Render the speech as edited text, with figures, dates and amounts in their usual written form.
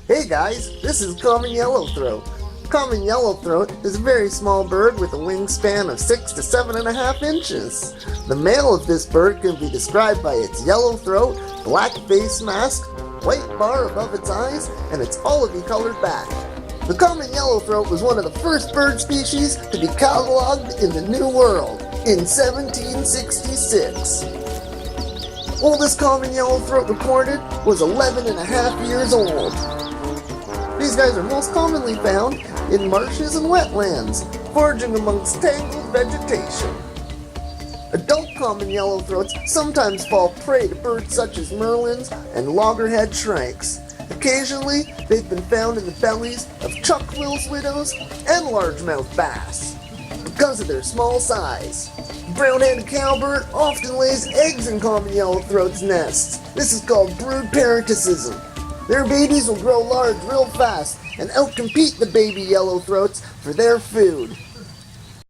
Hey guys, this is common yellowthroat. Common yellowthroat is a very small bird with a wingspan of 6 to 7.5 inches. The male of this bird can be described by its yellow throat, black face mask, white bar above its eyes, and its olivey colored back. The common yellowthroat was one of the first bird species to be cataloged in the New World in 1766. Oldest common yellowthroat recorded was 11 and a half years old. These guys are most commonly found in marshes and wetlands, foraging amongst tangled vegetation. Adult common yellowthroats sometimes fall prey to birds such as merlins and loggerhead shrikes. Occasionally, they've been found in the bellies of chuck-quills widows and largemouth bass because of their small size. Brown-headed cowbird often lays eggs in common yellowthroat's nests. This is called brood parasitism. Their babies will grow large real fast and outcompete the baby yellowthroats for their food.